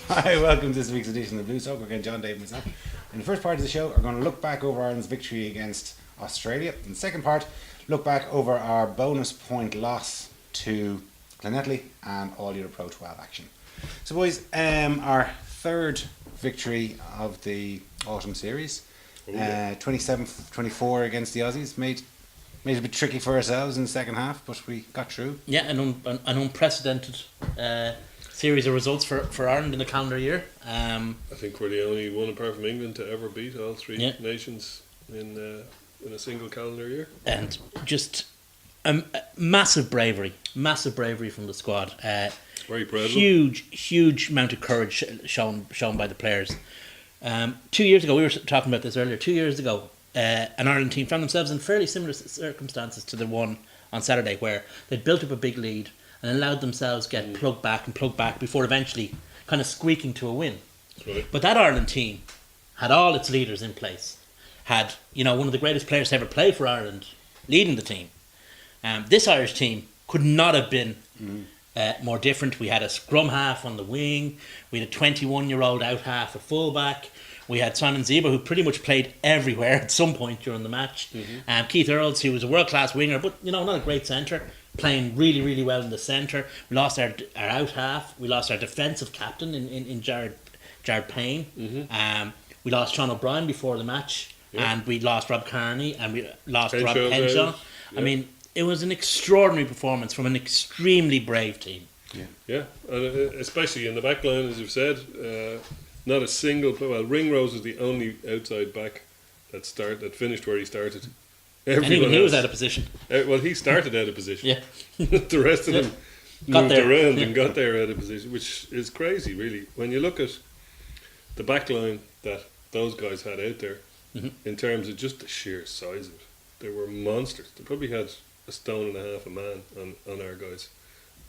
Hi, welcome to this week's edition of Blue Soak. Again, John, Dave, and myself. In the first part of the show, we're going to look back over Ireland's victory against Australia. In the second part, look back over our bonus point loss to Glenetley and all your Pro 12 action. So, boys, our third victory of the autumn series, 27-24 against the Aussies, made it a bit tricky for ourselves in the second half, but we got through. Yeah, an unprecedented series of results for Ireland in the calendar year. I think we're the only one apart from England to ever beat all three nations in a single calendar year. And just massive bravery from the squad. Very proud. Huge amount of courage shown by the players. 2 years ago, we were talking about this earlier. 2 years ago, an Ireland team found themselves in fairly similar circumstances to the one on Saturday, where they'd built up a big lead and allowed themselves to get plugged back before eventually kind of squeaking to a win. Right. But that Ireland team had all its leaders in place. Had, one of the greatest players to ever play for Ireland leading the team. This Irish team could not have been more different. We had a scrum half on the wing. We had a 21-year-old out half, a fullback. We had Simon Zeba, who pretty much played everywhere at some point during the match. Keith Earls, who was a world-class winger, but not a great centre, playing really, really well in the centre. We lost our out half. We lost our defensive captain in Jared Payne. We lost Sean O'Brien before the match, and we lost Rob Carney, and we lost Rob Henshaw. I mean, it was an extraordinary performance from an extremely brave team. Yeah, and especially in the back line, as you've said. Not a single. Well, Ringrose was the only outside back that finished where he started. Everyone he was out of position. Well, he started out of position. Yeah, the rest of them moved around and got there out of position, which is crazy, really. When you look at the back line that those guys had out there, in terms of just the sheer size of it, they were monsters. They probably had a stone and a half a man on our guys.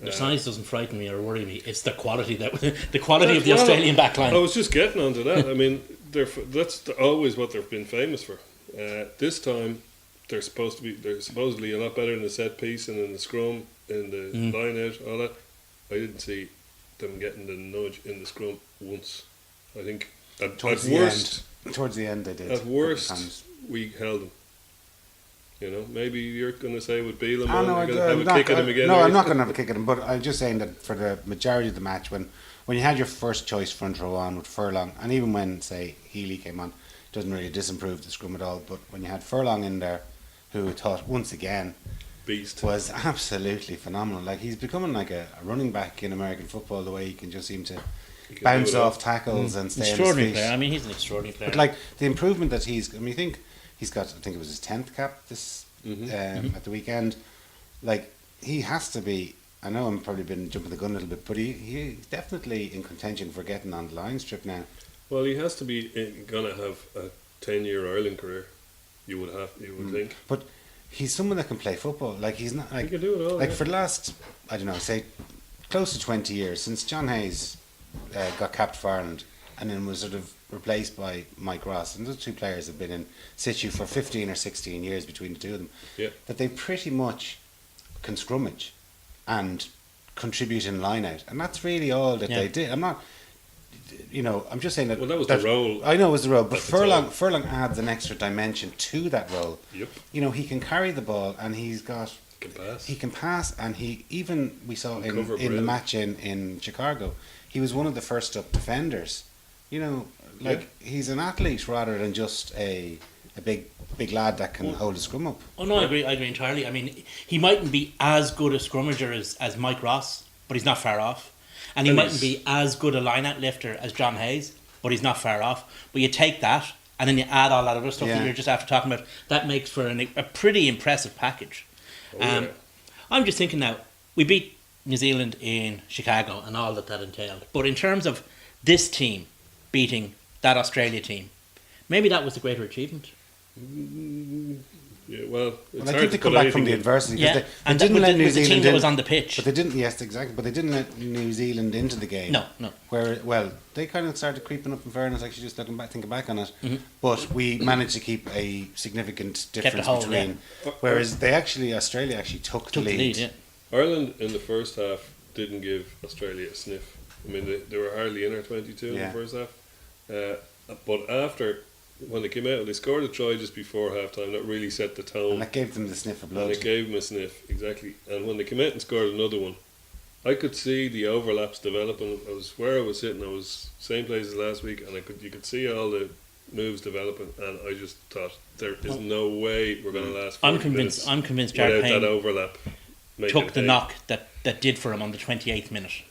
The size doesn't frighten me or worry me. It's the quality of the Australian backline. I was just getting onto that. I mean, that's always what they've been famous for. This time, they're supposedly a lot better in the set piece and in the scrum, in the line out, all that. I didn't see them getting the nudge in the scrum once. I think towards the end they did. At worst, we held them. Maybe you're going to say with Beelum, you're going to have a kick at him again. No, I'm not going to have a kick at him, but I'm just saying that for the majority of the match, when you had your first choice front row on with Furlong, and even when, say, Healy came on, it doesn't really disimprove the scrum at all, but when you had Furlong in there, who I thought, once again, beast, was absolutely phenomenal. Like, he's becoming like a running back in American football, the way he can just seem to bounce off tackles and stay on his feet. Extraordinary player. I mean, he's an extraordinary player. But, like, the improvement that he's got, I think it was his 10th cap at the weekend. Like, he has to be, I know I'm probably been jumping the gun a little bit, but he's definitely in contention for getting on the line strip now. Well, he has to be going to have a 10-year Ireland career, you would think. But he's someone that can play football. Like, he's not like, he can do it all, like for the last, I don't know, say close to 20 years since John Hayes got capped for Ireland and then was sort of replaced by Mike Ross, and those two players have been in situ for 15 or 16 years between the two of them, that they pretty much can scrummage and contribute in line out, and that's really all that they did. I'm not, I'm just saying that. Well, that was the role. I know it was the role, but Furlong adds an extra dimension to that role. Yep. He can carry the ball, and he can pass, and we saw in the match in Chicago, he was one of the first up defenders. He's an athlete rather than just a big lad that can hold a scrum up. Oh no, I agree entirely. I mean, he mightn't be as good a scrummager as Mike Ross, but he's not far off. And he mightn't be as good a line-out lifter as John Hayes, but he's not far off. But you take that, and then you add all that other stuff that you're just after talking about, that makes for a pretty impressive package. I'm just thinking now, we beat New Zealand in Chicago and all that entailed. But in terms of this team beating that Australia team, maybe that was the greater achievement. Yeah, well, I think they come back from the adversity. Yeah, they didn't let New Zealand the team in. that was on the pitch. But they didn't. Yes, exactly. But they didn't let New Zealand into the game. No. Where they kind of started creeping up in fairness. Actually, just thinking back on it. But we managed to keep a significant difference between. Whereas Australia actually took the lead. Ireland in the first half didn't give Australia a sniff. I mean, they were hardly in our 22 in the first half. But after, when they came out, they scored a try just before half time. That really set the tone. And that gave them the sniff of blood. And it gave them a sniff, exactly. And when they came out and scored another one, I could see the overlaps developing. I was where I was sitting. I was same place as last week, and you could see all the moves developing. And I just thought there is no way we're going to last. I'm convinced. Jared Payne that overlap took the knock that did for him on the 28th minute.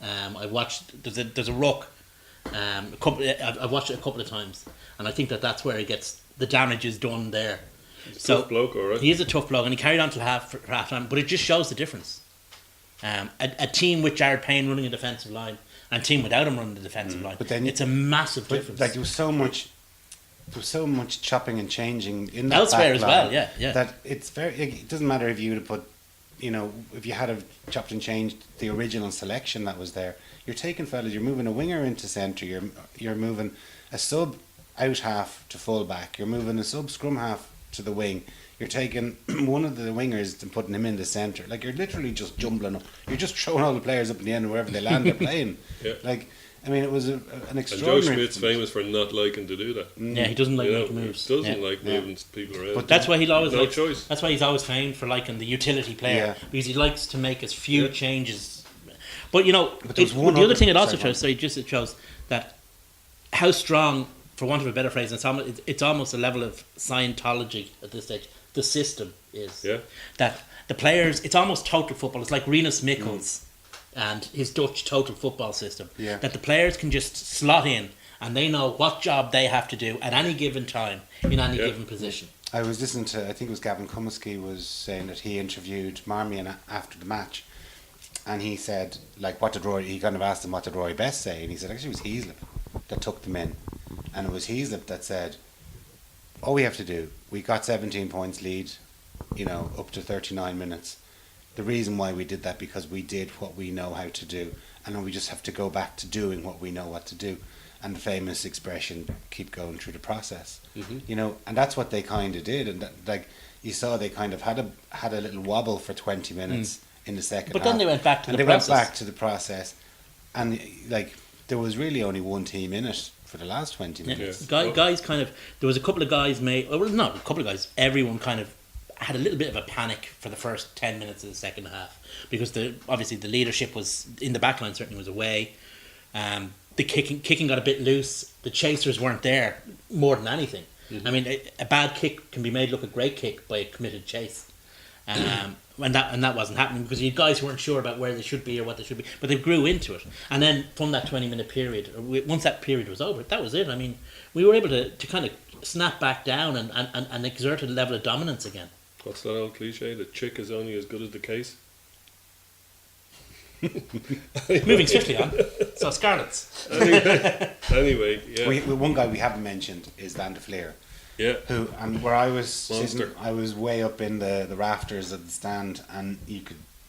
I watched. There's a ruck. I've watched it a couple of times, and I think that's where he gets the damage is done there. He's a tough bloke, all right. He is a tough bloke, and he carried on till half time. But it just shows the difference. A team with Jared Payne running a defensive line and a team without him running the defensive line. But then it's a massive difference. Like there was so much chopping and changing in that elsewhere back as line, well. Yeah. That it doesn't matter if you would have put, if you had have chopped and changed the original selection that was there. You're taking fellas. You're moving a winger into centre. You're moving a sub out half to full back. You're moving a sub scrum half to the wing. You're taking one of the wingers and putting him in the centre. Like, you're literally just jumbling up. You're just throwing all the players up in the end, and wherever they land, they're playing. Yeah. Like, I mean, it was an extraordinary. And Joe Schmidt's famous for not liking to do that. Yeah, he doesn't like making moves. He doesn't like moving people around. But that's why he'll always choice. That's why he's always famed for liking the utility player, because he likes to make as few changes. But the other thing it also shows, it shows that how strong, for want of a better phrase, it's almost a level of Scientology at this stage. The system is that the players. It's almost total football. It's like Rinus Michels and his Dutch total football system. Yeah. That the players can just slot in and they know what job they have to do at any given time in any given position. I was listening to, I think it was Gavin Cummiskey was saying that he interviewed Marmion after the match, and he said, like, he kind of asked him what did Roy Best say, and he said actually it was Heaslip that took them in, and it was Heaslip that said, all we have to do, we got 17 points lead, up to 39 minutes. The reason why we did that, because we did what we know how to do, and then we just have to go back to doing what we know what to do. And the famous expression, keep going through the process. And that's what they kind of did. And you saw they kind of had a little wobble for 20 minutes in the second half. But then they went back to the process. Went back to the process. And there was really only one team in it for the last 20 minutes. Guys there was a couple of guys not a couple of guys, everyone kind of had a little bit of a panic for the first 10 minutes of the second half, because obviously the leadership was in the backline, certainly was away. The kicking got a bit loose. The chasers weren't there more than anything. I mean, a bad kick can be made look a great kick by a committed chase. And that wasn't happening, because you guys weren't sure about where they should be or what they should be, but they grew into it. And then from that 20-minute period, once that period was over, that was it. I mean, we were able to kind of snap back down and exert a level of dominance again. What's that old cliche? The chick is only as good as the case. Moving swiftly on. So Scarlets. Anyway, yeah. One guy we haven't mentioned is Van der Fleer. Yeah. Who, and where I was sitting, I was way up in the rafters of the stand, and you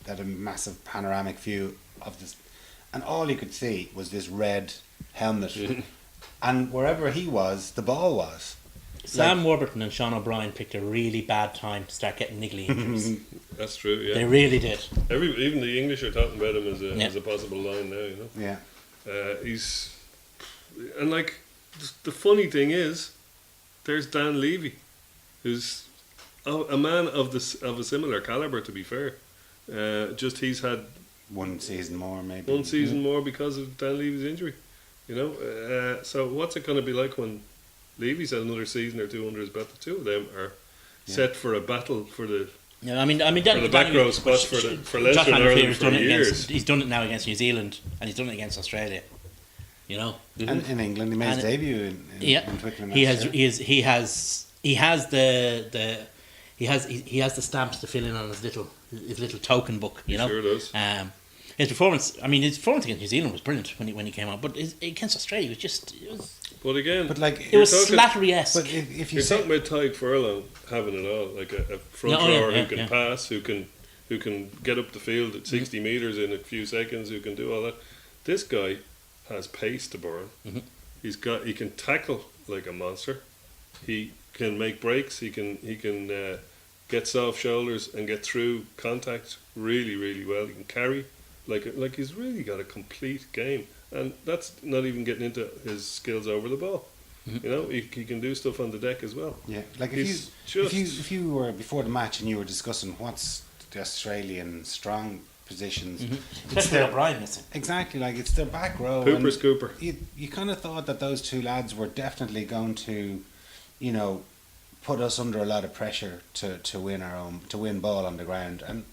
had a massive panoramic view of this, and all you could see was this red helmet, and wherever he was, the ball was. Sam Warburton and Sean O'Brien picked a really bad time to start getting niggly injuries. That's true, yeah. They really did. Even the English are talking about him as a possible line now, Yeah. The funny thing is, there's Dan Levy, who's a man of a similar calibre, to be fair. Just he's had one season more, maybe. One season more because of Dan Levy's injury. So what's it going to be like when Levy's had another season or two under his belt? The two of them are set for a battle for the back row spots for Leinster and Ireland for years. He's done it now against New Zealand, and he's done it against Australia. And in England, he made his debut in Twickenham. He has the stamps to fill in on his little token book. He sure does. His performance against New Zealand was brilliant when he came out, but against Australia it was. But again, it was Slattery-esque. But if you're talking about Tyke Furlong having it all, like a front rower who can pass, who can get up the field at 60 metres in a few seconds, who can do all that. This guy has pace to burn. He can tackle like a monster. He can make breaks. He can get soft shoulders and get through contact really, really well. He can carry like he's really got a complete game, and that's not even getting into his skills over the ball. You know, he can do stuff on the deck as well. Yeah, like He's if you were before the match and you were discussing what's the Australian strong positions, it's Especially O'Brien missing. exactly like it's their back row. Cooper's and Cooper. You kind of thought that those two lads were definitely going to, you know, put us under a lot of pressure to win ball on the ground. And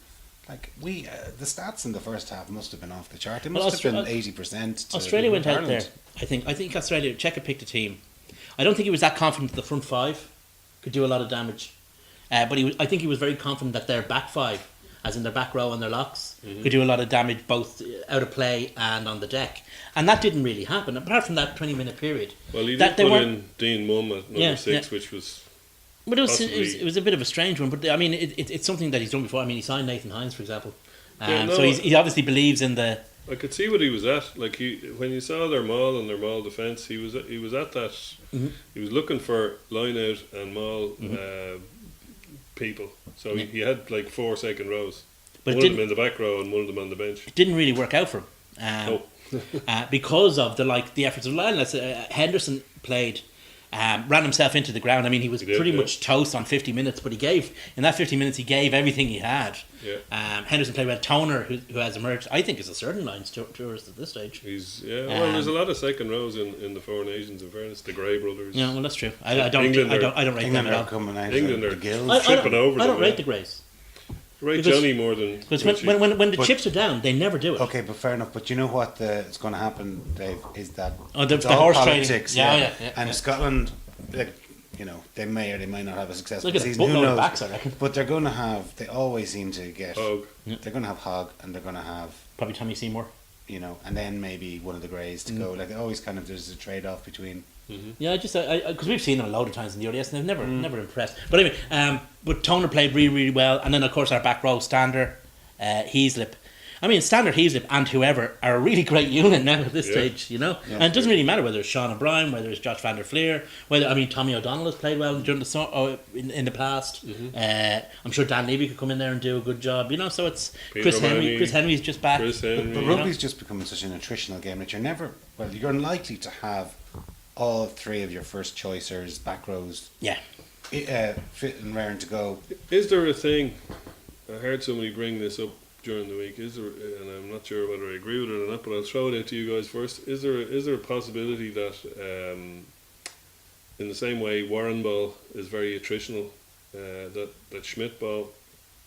like the stats in the first half must have been off the chart. It must have been 80%. Australia went out there. I think Australia. Cheika picked a team. I don't think he was that confident that the front five could do a lot of damage, but I think he was very confident that their back five, as in their back row and their locks, could do a lot of damage both out of play and on the deck. And that didn't really happen, apart from that 20-minute period. Well, he did put in Dean Mumm at number 6, which was... But it was a bit of a strange one. But I mean, it's something that he's done before. I mean, he signed Nathan Hines, for example. So he obviously believes in the... I could see what he was at. Like when you saw their maul and their maul defence, he was at that. He was looking for line out and maul people. So he had like 4 second rows. But one of them in the back row and one of them on the bench. It didn't really work out for him. Because of the efforts of line. Henderson played. Ran himself into the ground. I mean, he was pretty much toast on 50 minutes, but in that 50 minutes he gave everything he had. Henderson played well. Toner, who has emerged, I think is a certain lines tourist at this stage. Well, there's a lot of second rows in the Four Nations. In fairness, the Gray brothers. Yeah, well, that's true. I don't rate them at all. Coming out England the are gills. tripping over them. I don't rate the Greys. Rate Johnny more than... Because when the chips are down, they never do it. Okay, but fair enough. But you know what is going to happen, Dave, is that the horse politics. Yeah. And Scotland, like, you know, they may or they might not have a successful Look at season. the Who knows? backs, I reckon. But they're going to have. They always seem to get. Hogg. They're going to have Hogg, and they're going to have probably Tommy Seymour. You know, and then maybe one of the Greys to go. Like always, kind of there's a trade off between. Yeah, because we've seen them a load of times in the ODS and they've never impressed. But anyway, but Toner played really, really well, and then of course our back row, Stander, Heaslip. I mean, Stander, Heaslip, and whoever are a really great unit now at this stage, you know. And it doesn't really matter whether it's Sean O'Brien, whether it's Josh van der Fleer, Tommy O'Donnell has played well during in the past. I'm sure Dan Levy could come in there and do a good job, you know. So it's Chris Henry's just back. But rugby's just becoming such an attritional game that you're unlikely to have all 3 of your first choicers, back rows, fit and raring to go. Is there a thing? I heard somebody bring this up during the week. Is there? And I'm not sure whether I agree with it or not, but I'll throw it out to you guys first. Is there a possibility that, in the same way Warren ball is very attritional, that Schmidt ball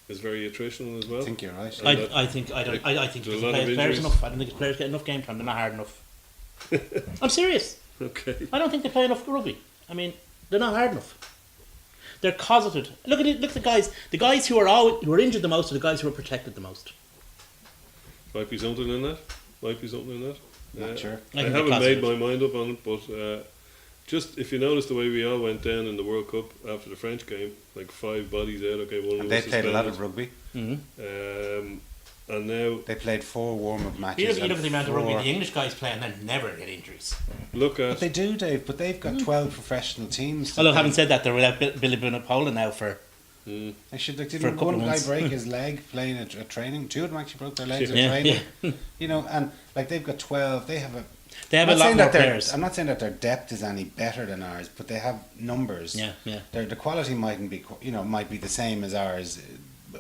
is very attritional as well? I think you're right. I think the players enough. I don't think the players get enough game time. They're not hard enough. I'm serious. Okay. I don't think they play enough rugby. I mean, they're not hard enough. They're cosseted. Look at it. Look at the guys. The guys who are injured the most are the guys who are protected the most. Might be something in that. Not sure. I haven't made my mind up on it, but just if you notice the way we all went down in the World Cup after the French game, like 5 bodies out. Okay, one. And they played a lot of rugby. And now they played 4 warm-up matches. You look at the amount of rugby the English guys play and then never get injuries. But they do, Dave. But they've got 12 professional teams. Although having said that, they're without Billy Poland now for. They should. Didn't one guy break his leg playing a training? 2 of them actually broke their legs at training. You know, and like they've got 12. They have a lot more players. I'm not saying that their depth is any better than ours, but they have numbers. The quality mightn't be, might be the same as ours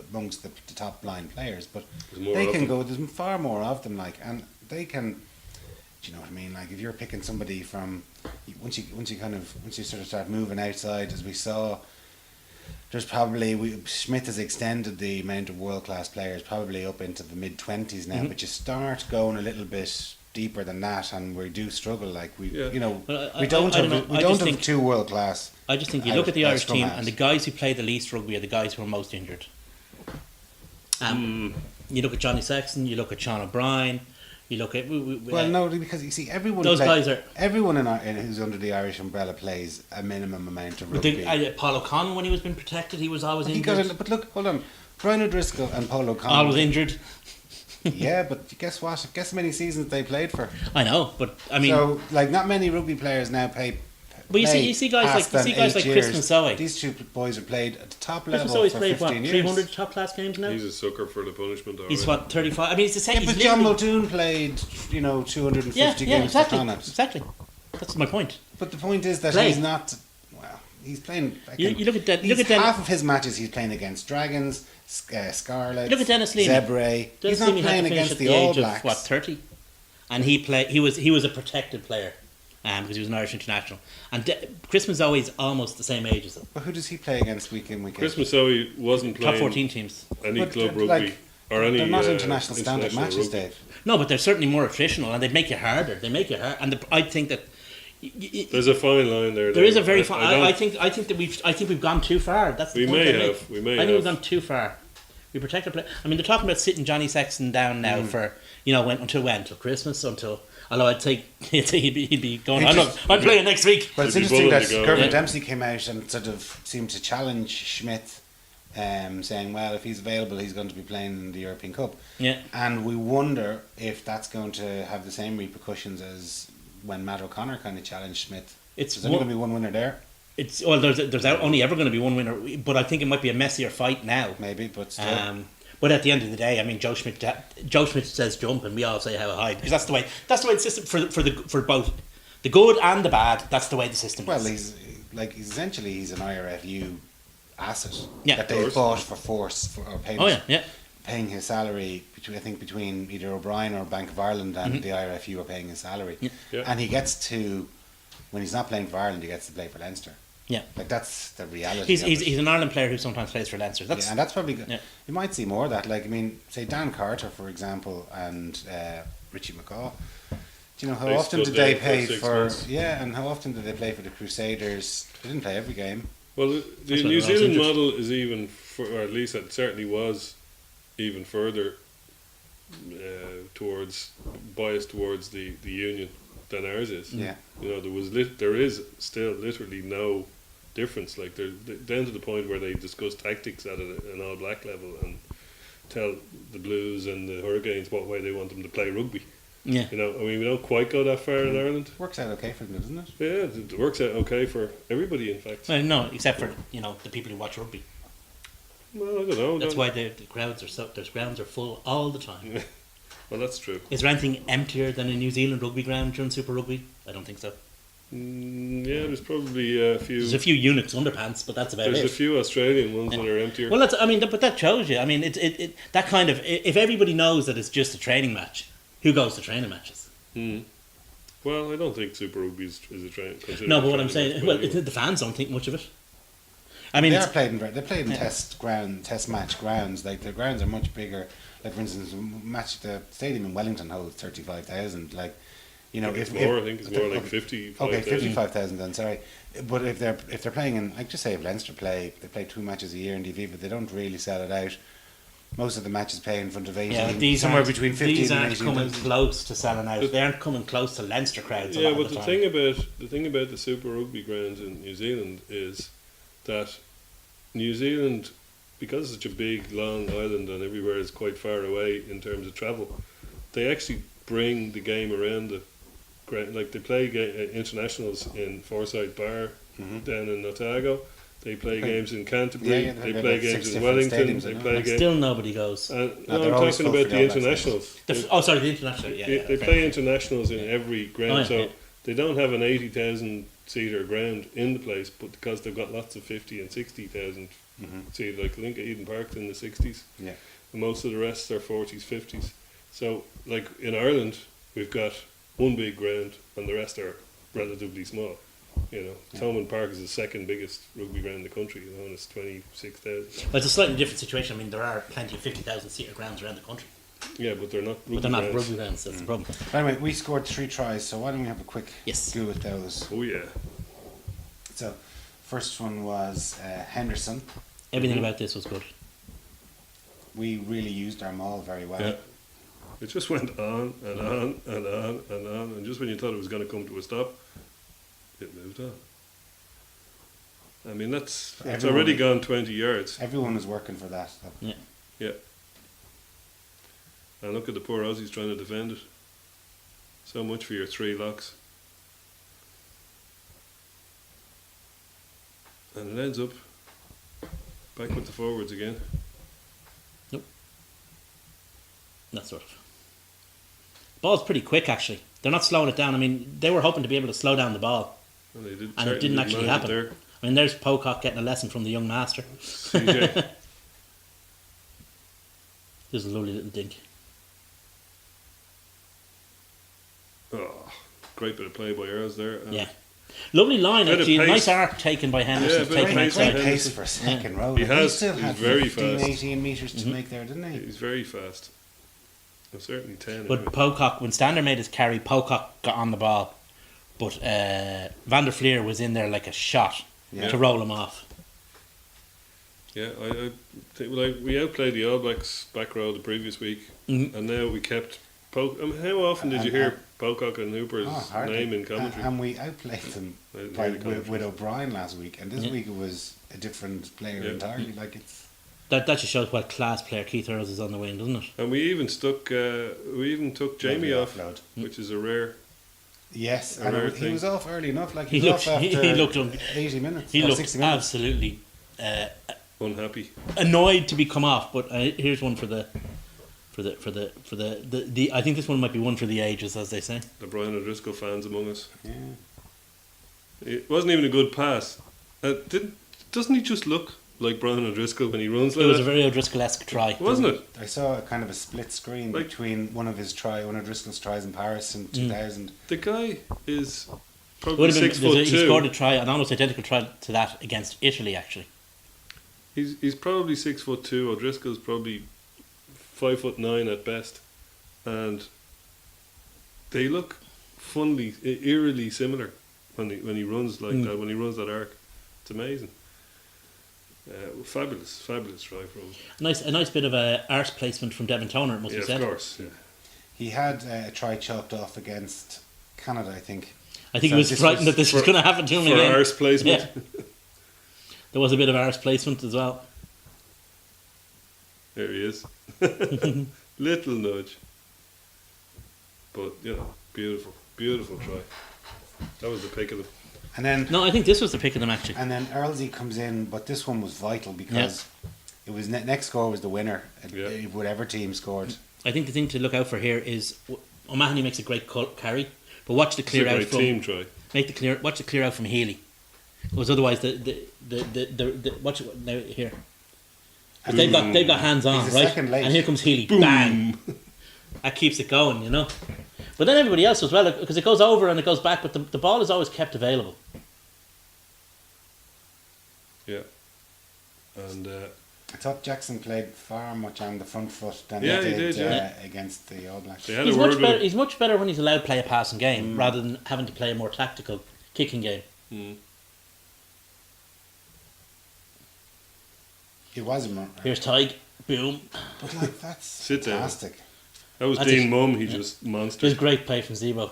amongst the top line players, but they can go. There's far more of them, and they can. Do you know what I mean? Like if you're picking somebody from, once you sort of start moving outside, as we saw, there's probably Smith has extended the amount of world class players probably up into the mid-20s now, but you start going a little bit deeper than that, and we do struggle. Like we don't have 2 world class. I just think you look at the Irish team, and the guys who play the least rugby are the guys who are most injured. You look at Johnny Sexton, you look at Sean O'Brien, you look at... no, because you see, everyone who's under the Irish umbrella plays a minimum amount of rugby. Paul O'Connell, when he was being protected, he was always injured. But look, hold on. Brian O'Driscoll and Paul O'Connell... Always injured. Yeah, but guess what? Guess how many seasons they played for? I know, but I mean... So, not many rugby players now But you play see guys past like them Chris 8 years. Masoe. These two boys have played at the top Chris level Masoe's for played 15 what, years. 300 top class games now. He's a sucker for the punishment. He's already. what, 35. I mean, it's the same. Yeah, he's but John literally- Muldoon played, 250 yeah, games exactly, for Connacht. exactly. That's my point. But the point is that Play. he's not. Well, he's playing. You look at that. He's half of his matches he's playing against Dragons, Scarlets, Look at Dennis Leamy. Zebre. He's not Leamy had playing to finish against at the All age Blacks. of, what, 30, and he was a protected player, because he was an Irish international. And Chris Masoe is almost the same age as him. But who does he play against week in, week out? Chris Masoe wasn't playing Top 14 teams. any But club they're rugby like- or any. They're not international standard international matches, rugby. Dave. No, but they're certainly more attritional, and they make you harder. They make you hard, and I think that. There's a fine line there. There is a very I fine. don't- I think that we've gone too far. That's the We point may I make. have. We may I think have. we've gone too far. We protect our play. I mean, they're talking about sitting Johnny Sexton down now for until when? Until Christmas? Although I'd say he'd be going. I'm playing next week. But it's He'd be interesting willing that to go, Gervin yeah. Dempsey came out and sort of seemed to challenge Schmidt, saying, well, if he's available, he's going to be playing in the European Cup. Yeah. And we wonder if that's going to have the same repercussions as when Matt O'Connor kind of challenged Schmidt. It's There's only going to be one winner there, there's only ever going to be one winner, but I think it might be a messier fight now. maybe, but still. But at the end of the day, I mean, Joe Schmidt says jump, and we all say how high, because that's the way the system for both the good and the bad. That's the way the system Well, is. he's an IRFU asset Yeah. that they bought for force or payment. Oh yeah. Paying his salary between either O'Brien or Bank of Ireland and the IRFU are paying his salary, Yeah. and he gets to, when he's not playing for Ireland, he gets to play for Leinster. Yeah. Like that's the reality. He's an Ireland player who sometimes plays for Leinster. That's and that's probably good. Yeah. You might see more of that. Like, I mean, say Dan Carter, for example, and Richie McCaw. Do you know how They often stood did they there for play 6 for? months. Yeah, and how often did they play for the Crusaders? They didn't play every game. Well, the when New they're all Zealand injured. model is even, or at least it certainly was, even further biased towards the union than ours is. Yeah. There is still literally no difference. Like they're down to the point where they discuss tactics at an All Black level and tell the Blues and the Hurricanes what way they want them to play rugby. yeah. I mean, we don't quite go that far in Ireland. Works out okay for them, doesn't it? Yeah, it works out okay for everybody, in fact. Well, no, except for the people who watch rugby. Well, I don't know. That's why the crowds their grounds are full all the time. Well, that's true. Is there anything emptier than a New Zealand rugby ground during Super Rugby? I don't think so. Yeah, there's probably a few. There's a few Unix underpants, but that's about There's it. a few Australian ones that are emptier. Well, but that shows you. I mean, it that kind of, if everybody knows that it's just a training match, who goes to training matches? Well, I don't think Super Rugby is a train. No, but what I'm saying, well, the fans don't think much of it. I mean, They played in test match grounds. Like the grounds are much bigger. Like for instance, the stadium in Wellington holds 35,000. Like, I think it's more like 50. Okay, 55,000 then. Sorry, but if they're playing in, like, just say if Leinster they play 2 matches a year in DV, but they don't really sell it out. Most of the matches play in front of 18, somewhere between 15 these and aren't 18. coming close to selling out. They aren't coming close to Leinster crowds. Yeah, a lot but of the time. thing about the Super Rugby grounds in New Zealand is that New Zealand, because it's such a big, long island and everywhere is quite far away in terms of travel, they actually bring the game around the ground. Like they play internationals in Forsyth Bar down in Otago. They play games in Canterbury. Yeah, they they've play got games 6 in different Wellington. stadiums, They I know. play games. Still nobody goes. No, they're I'm always talking full about for the the All Blacks internationals. Sorry, the international. They play internationals in every ground, Oh, yeah, so yeah. they don't have an 80,000 seater ground in the place, but because they've got lots of 50 and 60,000 seater, like I think Eden Park's in the 60s, Yeah. and most of the rest are 40s, 50s. So, like in Ireland, we've got one big ground, and the rest are relatively small. Thomond Park is the second biggest rugby ground in the country, and it's 26,000. But it's a slightly different situation. I mean, there are plenty of 50,000 seater grounds around the country, Yeah, but they're not rugby but they're not grounds. rugby grounds. That's the problem. But anyway, we scored 3 tries, so why don't we have a quick Yes. go at those? Oh yeah. So, first one was Henderson. Everything about this was good. We really used our maul very well. Yeah. It just went on and on and on and on, and just when you thought it was going to come to a stop, it moved on. I mean, it's Everyone- already gone 20 yards. Everyone was working for that. Yeah. Yeah. And look at the poor Aussies trying to defend it. So much for your 3 locks. And it ends up back with the forwards again. That sort of. Ball's pretty quick, actually. They're not slowing it down. I mean, they were hoping to be able to slow down the ball, And, they did, and it didn't actually happen. There. I mean, there's Pocock getting a lesson from the young master. CJ. There's a lovely little dink. Oh, great bit of play by Earls there. Yeah. Lovely line, Bit of actually. pace. Nice arc taken by Henderson. Yeah, bit of taken pace outside. Great pace for a second row. He has. still He's had very 15, fast. 18 metres to make there, didn't he? He's very fast. Well, certainly 10. But anyway. Pocock, when Stander made his carry, Pocock got on the ball. But Van der Fleer was in there like a shot to roll him off. Yeah, I think we outplayed the All Blacks back row the previous week, and now we kept. I mean, how often did you hear Pocock and Hooper's name in commentary? And we outplayed them with O'Brien last week, and this week it was a different player entirely. Like it's That just shows what class player Keith Earls is on the wing, doesn't it? And we even took Jamie off, which is a rare. Yes, a rare and he thing. was off early enough. Like He he was looked- off after he looked 80 minutes. He or looked 60 minutes. absolutely Unhappy. annoyed to be come off. But here's one for the I think this one might be one for the ages, as they say. The Brian O'Driscoll fans among us. Yeah. It wasn't even a good pass. Doesn't he just look like Brian O'Driscoll when he runs It like was that? a very O'Driscoll-esque try, Wasn't it? I saw a kind of a split screen Like- between one of Driscoll's tries in Paris in 2000. The guy is Would probably have been, 6'2". he scored a try, an almost identical try to that against Italy, actually. He's probably 6'2". O'Driscoll's probably 5'9" at best, and they look funnily, eerily similar when he runs like that. When he runs that arc, it's amazing. Fabulous try from him. A nice bit of a arse placement from Devon Toner, it must be Yeah, said. of course. Yeah. He had a try chopped off against Canada, I think. I think So he was this frightened was that this was going to happen to him For again. arse placement. Yeah. There was a bit of arse placement as well. There he is. Little nudge. But, beautiful try. That was the pick of the... And then No, I think this was the pick of them, actually. and then Earlsey comes in, but this one was vital because it was next score was the winner. Whatever team scored. I think the thing to look out for here is O'Mahony makes a great carry, but watch the clear It's a out great from team try. watch the clear out from Healy, because otherwise the watch it now here. They've got hands on, He's a right? second late. And here comes Healy, bang! That keeps it going, you know. But then everybody else as well, because it goes over and it goes back, but the ball is always kept available. Yeah. And I thought Jackson played far much on the front foot than Yeah, he he did, did, yeah. against the All Blacks. they had He's a word much with better. him. He's much better when he's allowed to play a passing game rather than having to play a more tactical kicking game. He was a more. Here's Tig, boom. But like that's Sit down. fantastic. That was That's Dean it. Mum. He just monster. There's great play from Zebo.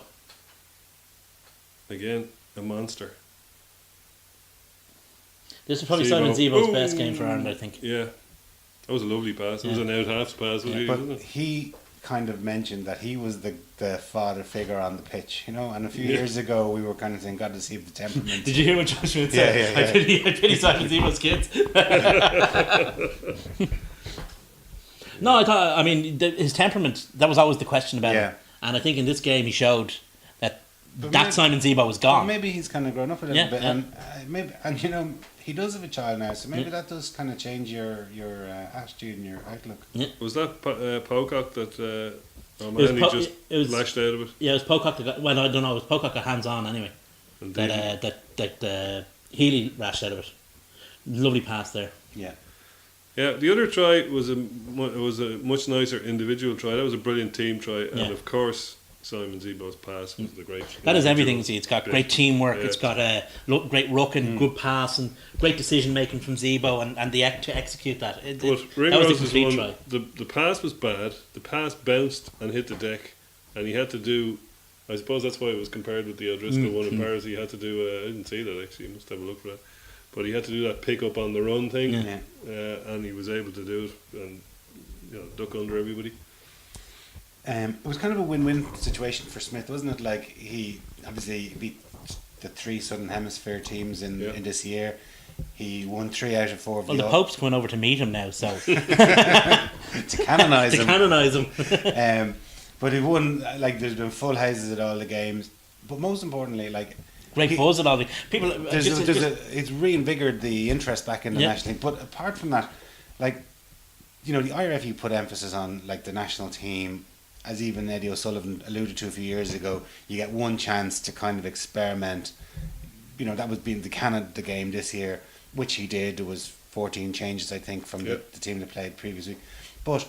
Again, a monster. This is probably Zebo. Simon Zebo's Ooh. best game for Ireland, I think. Yeah. That was a lovely pass. It was Yeah. an out half pass, wasn't But it? he kind of mentioned that he was the father figure on the pitch, you know. And a few Yeah. years ago, we were kind of saying, "God, to see the temperament." Did you hear what Joshua said? Yeah, yeah, yeah. I pity Simon Zebo's kids. No, I mean, his temperament, that was always the question about Yeah. him. And I think in this game he showed that But that maybe- Simon Zebo was Well, gone. maybe he's kind of grown up a little Yeah, bit, yeah. and you know he does have a child now, so maybe that does kind of change your attitude and your outlook. Was that Pocock that was O'Mahony just it was- lashed out of it? Yeah, it was Pocock that got, well, I don't know, it was Pocock got hands on anyway. And That Healy rashed out of it. Lovely pass there. Yeah, Yeah, the other try was a much nicer individual try. That was a brilliant team try, and Yeah. of course Simon Zebo's pass was the great. That is everything. individual See, it's got bit. great teamwork. Yeah. It's got great ruck and good pass and great decision making from Zebo and to execute that. But that was a Ringrose's complete one, try. the pass was bad. The pass bounced and hit the deck, and he had to do. I suppose that's why it was compared with the O'Driscoll one in Paris. He had to do. I didn't see that actually. You must have a look for that. But he had to do that pick up on the run thing, Yeah. and he was able to do it and duck under everybody. it was kind of a win-win situation for Smith, wasn't it? Like he obviously beat the three Southern Hemisphere teams in this year. He won 3 out of 4 of Well, the Pope's going over to meet him now, so to canonise to him. canonise him. But he won, like, there's been full houses at all the games. But most importantly, like, Great buzz and all the people. it's reinvigorated the interest back in the national team. But apart from that, like, you know, the IRFU put emphasis on, like, the national team, as even Eddie O'Sullivan alluded to a few years ago. You get one chance to kind of experiment. You know, that was being the Canada game this year, which he did. There was 14 changes, I think, from the team that played previous week. But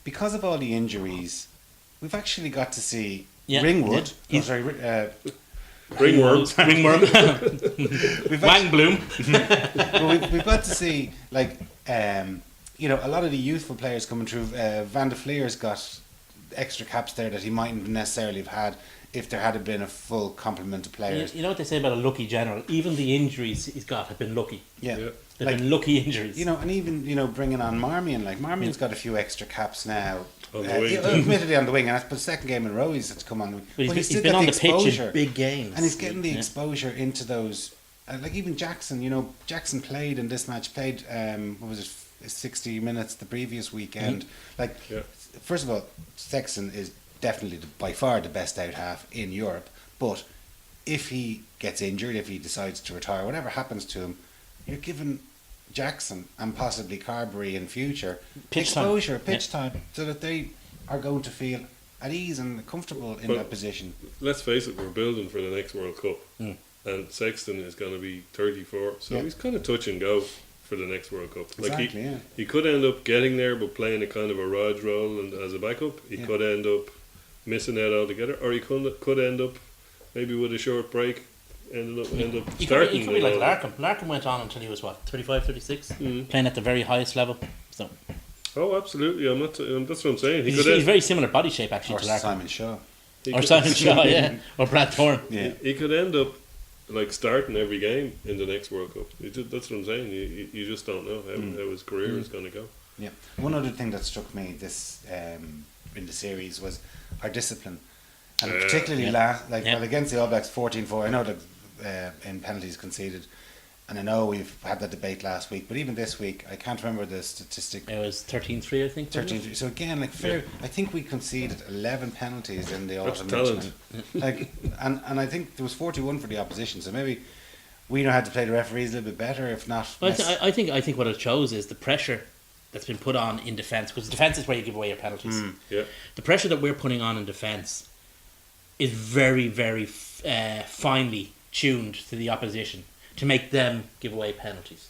because of all the injuries, we've actually got to see Ringwood. Ringworm. Wangbloom. We've got to see, like, you know, a lot of the youthful players coming through. Van der Fleer's got extra caps there that he mightn't necessarily have had if there had been a full complement of players. You know what they say about a lucky general? Even the injuries he's got have been lucky. Yeah. They've Like, been lucky injuries. you know, and even, you know, bringing on Marmion, like, Marmion's got a few extra caps now. On the wing. Admittedly on the wing, and that's the second game in a row he's had to come on the wing. But he's still been got on the pitch exposure. in big games. And he's getting the exposure into those, like even Jackson, you know, Jackson played in this match, played, what was it, 60 minutes the previous weekend. Like, first of all, Sexton is definitely by far the best out half in Europe, but if he gets injured, if he decides to retire, whatever happens to him, you're giving Jackson and possibly Carberry in future pitch time, so that they are going to feel at ease and comfortable in that position. Let's face it, we're building for the next World Cup, and Sexton is going to be 34, so he's kind of touch and go for the next World Cup. Exactly, like he could end up getting there, but playing a kind of a Raj role and as a backup. He could end up missing out altogether, or he could end up maybe with a short break. End up starting. He could be like Larkham. Larkham went on until he was what, 35, 36, playing at the very highest level. So. Oh, absolutely. I'm not. That's what I'm saying. He's very similar body shape actually to Larkham. Simon Shaw. Simon Shaw, or Brad Thorne. Yeah. He could end up like starting every game in the next World Cup. That's what I'm saying. You just don't know how his career is going to go. Yeah. One other thing that struck me this in the series was our discipline, and particularly well, against the All Blacks 14-4. I know that in penalties conceded, and I know we've had that debate last week, but even this week I can't remember the statistic. It was 13-3, I think. 13-3. So again, like fair, I think we conceded 11 penalties in the autumn. Talent. Like, and I think there was 41 for the opposition. So maybe we know how to play the referees a little bit better. If not, well, I think what it shows is the pressure that's been put on in defence, because defence is where you give away your penalties. The pressure that we're putting on in defence is very, very finely tuned to the opposition to make them give away penalties.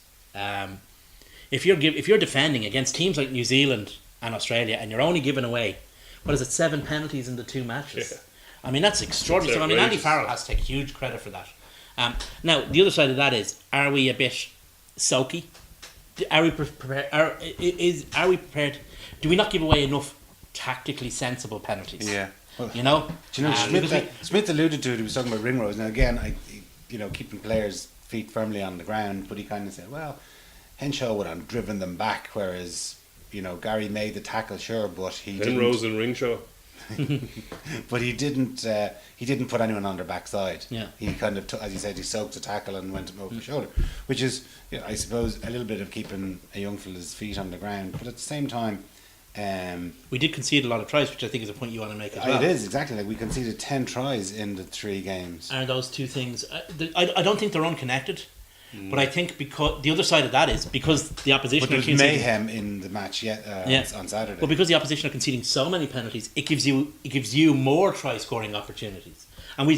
If you're defending against teams like New Zealand and Australia and you're only giving away, 7 penalties in the 2 matches? Yeah. I mean, that's extraordinary. So, I mean, Andy Farrell has to take huge credit for that. Now, the other side of that is, are we a bit sulky? Are we prepared? Are we prepared? Do we not give away enough tactically sensible penalties? Yeah. Well, you know, Smith alluded to it. He was talking about ring-rows. Now again, keeping players' feet firmly on the ground, but he kind of said, "Well, Henshaw would have driven them back, whereas Gary made the tackle, sure, but he didn't." Penrose and Ringshaw. But he didn't. He didn't put anyone on their backside. Yeah. He kind of, as you said, he soaked the tackle and went over the shoulder, which is, I suppose, a little bit of keeping a young fella's feet on the ground. But at the same time, we did concede a lot of tries, which I think is a point you want to make as well. It is, exactly. Like, we conceded 10 tries in the 3 games. Are those two things? I don't think they're unconnected, but I think because the other side of that is because the opposition. But there's mayhem in the match on Saturday. But because the opposition are conceding so many penalties, it gives you more try scoring opportunities, and we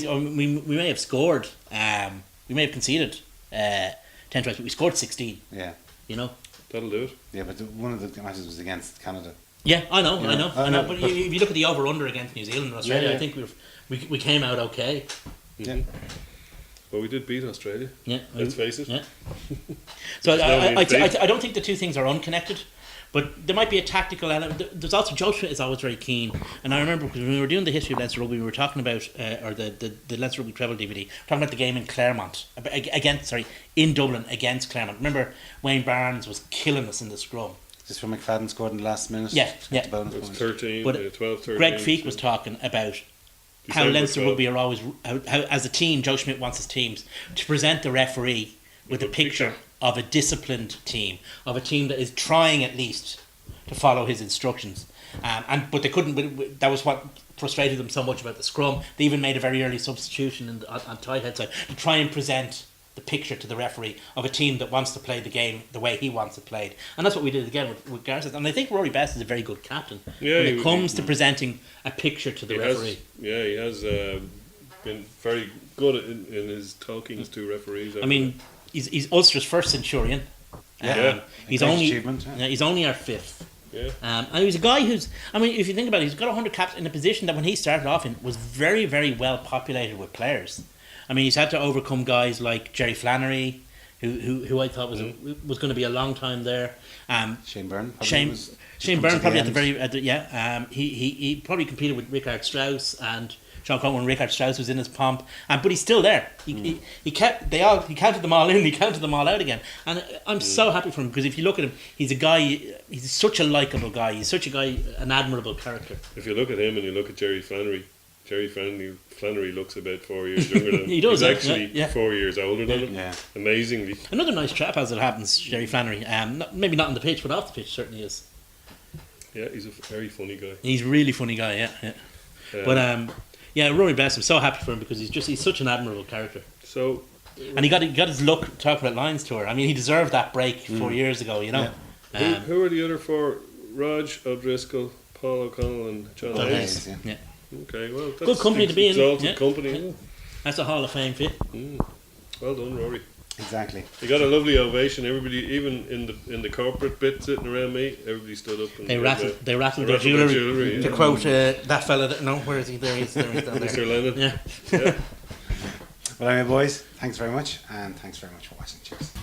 may have scored. We may have conceded 10 tries, but we scored 16. Yeah. That'll do it. Yeah, but one of the matches was against Canada. Yeah, I know. But if you look at the over/under against New Zealand and Australia, I think we came out okay. Yeah. Well, we did beat Australia. Yeah, let's face it. Yeah. So I don't think the two things are unconnected, but there might be a tactical element. There's also Joe Schmidt is always very keen, and I remember because when we were doing the history of Leinster Rugby, we were talking about or the Leinster Rugby Treble DVD, talking about the game in Claremont in Dublin against Claremont. Remember Wayne Barnes was killing us in the scrum. Just when McFadden scored in the last minute. Yeah. It was 13, but 12-13. Greg Feek was talking about how Leinster Rugby are always, how as a team, Joe Schmidt wants his teams to present the referee with a picture of a disciplined team, of a team that is trying at least to follow his instructions. But they couldn't. That was what frustrated them so much about the scrum. They even made a very early substitution on Tighthead's side to try and present the picture to the referee of a team that wants to play the game the way he wants it played. And that's what we did again with Gareth. And I think Rory Best is a very good captain when it comes to presenting a picture to the referee. He has been very good in his talkings to referees. I mean, he's Ulster's first Centurion. He's only our fifth. Yeah. And he's a guy who's, I mean, if you think about it, he's got 100 caps in a position that when he started off in was very, very well populated with players. I mean, he's had to overcome guys like Jerry Flannery, who I thought was going to be a long time there. Shane Byrne. Shane Byrne probably he probably competed with Richard Strauss and Sean Coleman when Richard Strauss was in his pomp, but he's still there. He counted them all in, he counted them all out again, and I'm so happy for him because if you look at him, he's such a likeable guy. He's such a guy, an admirable character. If you look at him and you look at Jerry Flannery looks about 4 years younger than him. He does. He's actually 4 years older than him. Yeah. Amazingly. Another nice chap as it happens, Jerry Flannery. Maybe not on the pitch, but off the pitch certainly is. Yeah, he's a very funny guy. He's a really funny guy. Yeah. But Rory Best, I'm so happy for him because he's such an admirable character. So, and he got his look talking about Lions tour. I mean, he deserved that break 4 years ago. You know. Yeah. Who are the other four? Rog O'Driscoll, Paul O'Connell, and John Hayes. Yeah. Okay, well, that's good company to be in. Exalted company. Yeah. That's a Hall of Fame fit. Well done, Rory. Exactly. He got a lovely ovation. Everybody, even in the corporate bit sitting around me, everybody stood up and they rattled their jewellery. To quote that fella, where is he? There he is. There he's down there. Mr. Lennon. Yeah. Well, anyway, boys, thanks very much, and thanks very much for watching. Cheers.